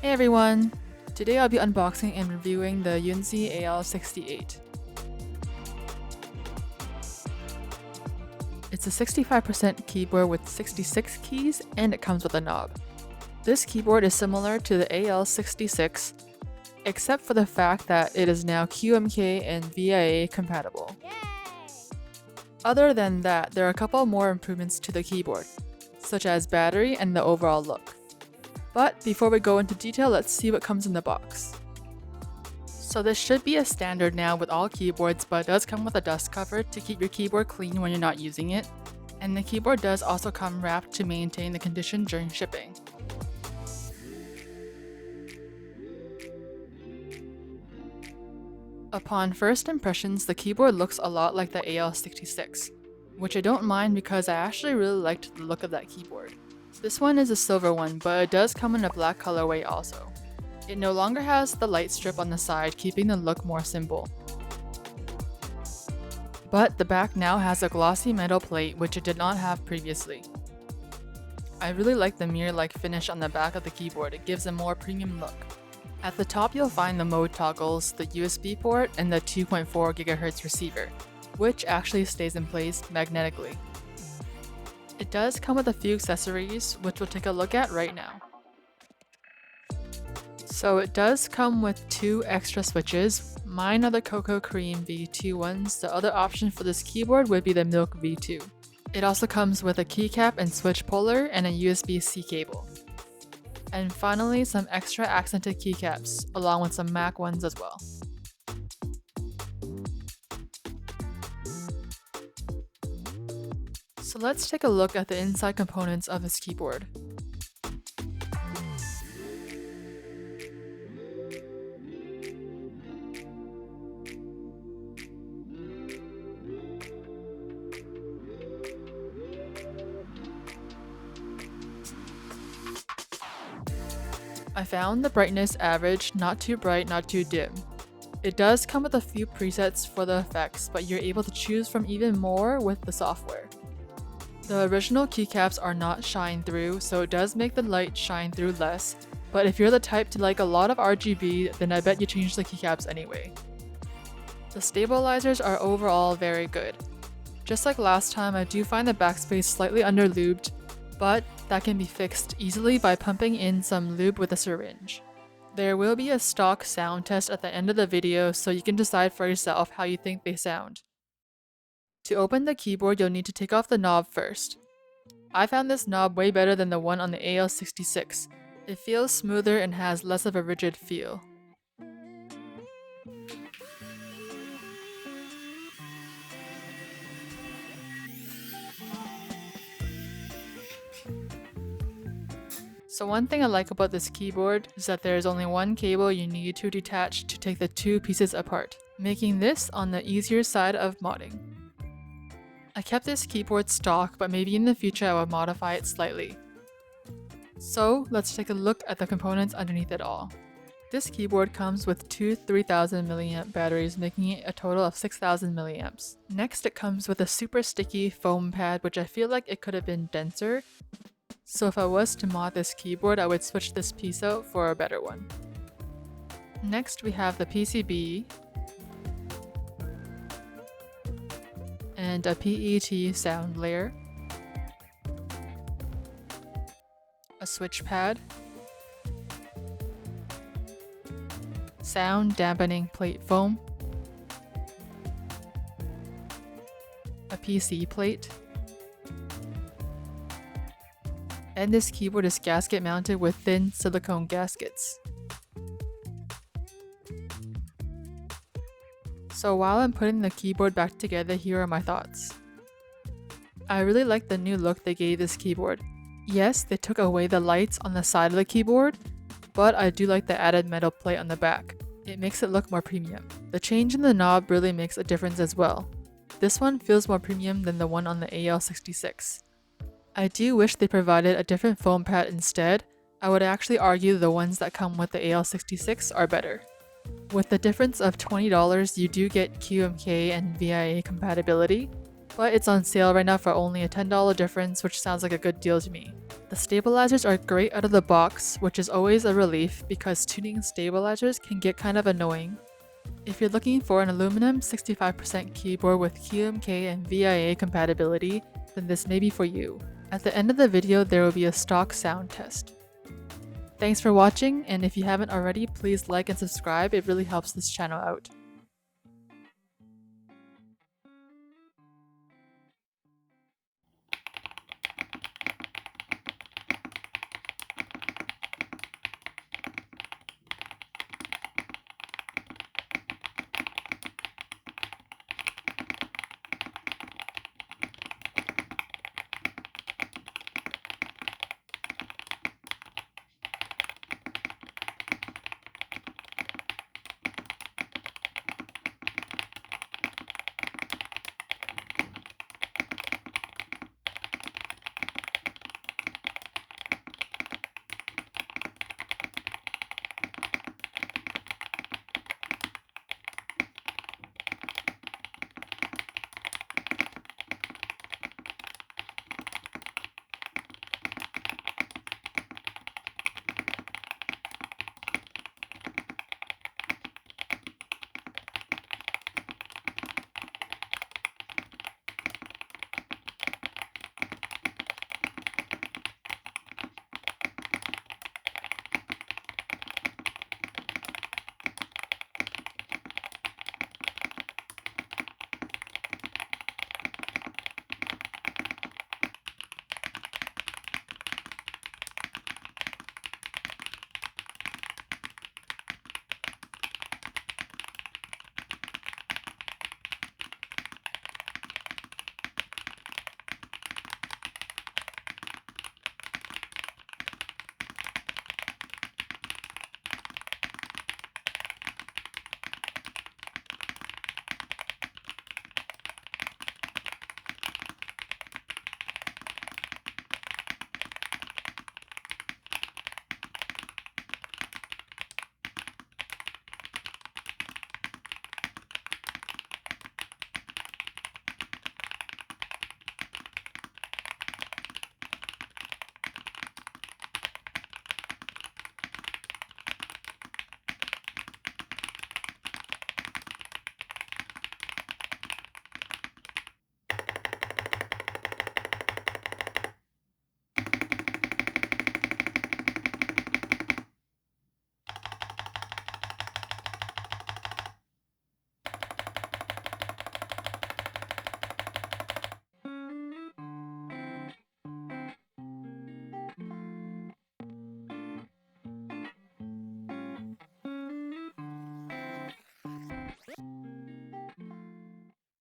Hey everyone! Today I'll be unboxing and reviewing the Yunzii AL68. It's a 65% keyboard with 66 keys and it comes with a knob. This keyboard is similar to the AL66 except for the fact that it is now QMK and VIA compatible. Yay! Other than that, there are a couple more improvements to the keyboard, such as battery and the overall look. But before we go into detail, let's see what comes in the box. So this should be a standard now with all keyboards, but it does come with a dust cover to keep your keyboard clean when you're not using it. And the keyboard does also come wrapped to maintain the condition during shipping. Upon first impressions, the keyboard looks a lot like the AL66, which I don't mind because I actually really liked the look of that keyboard. This one is a silver one, but it does come in a black colorway also. It no longer has the light strip on the side, keeping the look more simple. But the back now has a glossy metal plate, which it did not have previously. I really like the mirror-like finish on the back of the keyboard. It gives a more premium look. At the top you'll find the mode toggles, the USB port, and the 2.4 GHz receiver, which actually stays in place magnetically. It does come with a few accessories, which we'll take a look at right now. So it does come with 2 extra switches. Mine are the Cocoa Cream V2 ones. The other option for this keyboard would be the Milk V2. It also comes with a keycap and switch puller and a USB-C cable. And finally, some extra accented keycaps, along with some Mac ones as well. So let's take a look at the inside components of this keyboard. I found the brightness average, not too bright, not too dim. It does come with a few presets for the effects, but you're able to choose from even more with the software. The original keycaps are not shine through, so it does make the light shine through less, but if you're the type to like a lot of RGB, then I bet you change the keycaps anyway. The stabilizers are overall very good. Just like last time, I do find the backspace slightly under-lubed, but that can be fixed easily by pumping in some lube with a syringe. There will be a stock sound test at the end of the video, so you can decide for yourself how you think they sound. To open the keyboard, you'll need to take off the knob first. I found this knob way better than the one on the AL66. It feels smoother and has less of a rigid feel. So one thing I like about this keyboard is that there is only one cable you need to detach to take the 2 pieces apart, making this on the easier side of modding. I kept this keyboard stock, but maybe in the future I will modify it slightly. So let's take a look at the components underneath it all. This keyboard comes with 2 3000 mAh batteries, making it a total of 6000 mAh. Next it comes with a super sticky foam pad, which I feel like it could have been denser. So if I was to mod this keyboard, I would switch this piece out for a better one. Next we have the PCB and a PET sound layer, a switch pad, sound dampening plate foam, a PC plate, and this keyboard is gasket mounted with thin silicone gaskets. So while I'm putting the keyboard back together, here are my thoughts. I really like the new look they gave this keyboard. Yes, they took away the lights on the side of the keyboard, but I do like the added metal plate on the back. It makes it look more premium. The change in the knob really makes a difference as well. This one feels more premium than the one on the AL66. I do wish they provided a different foam pad instead. I would actually argue the ones that come with the AL66 are better. With the difference of $20, you do get QMK and VIA compatibility, but it's on sale right now for only a $10 difference, which sounds like a good deal to me. The stabilizers are great out of the box, which is always a relief because tuning stabilizers can get kind of annoying. If you're looking for an aluminum 65% keyboard with QMK and VIA compatibility, then this may be for you. At the end of the video, there will be a stock sound test. Thanks for watching, and if you haven't already, please like and subscribe, it really helps this channel out.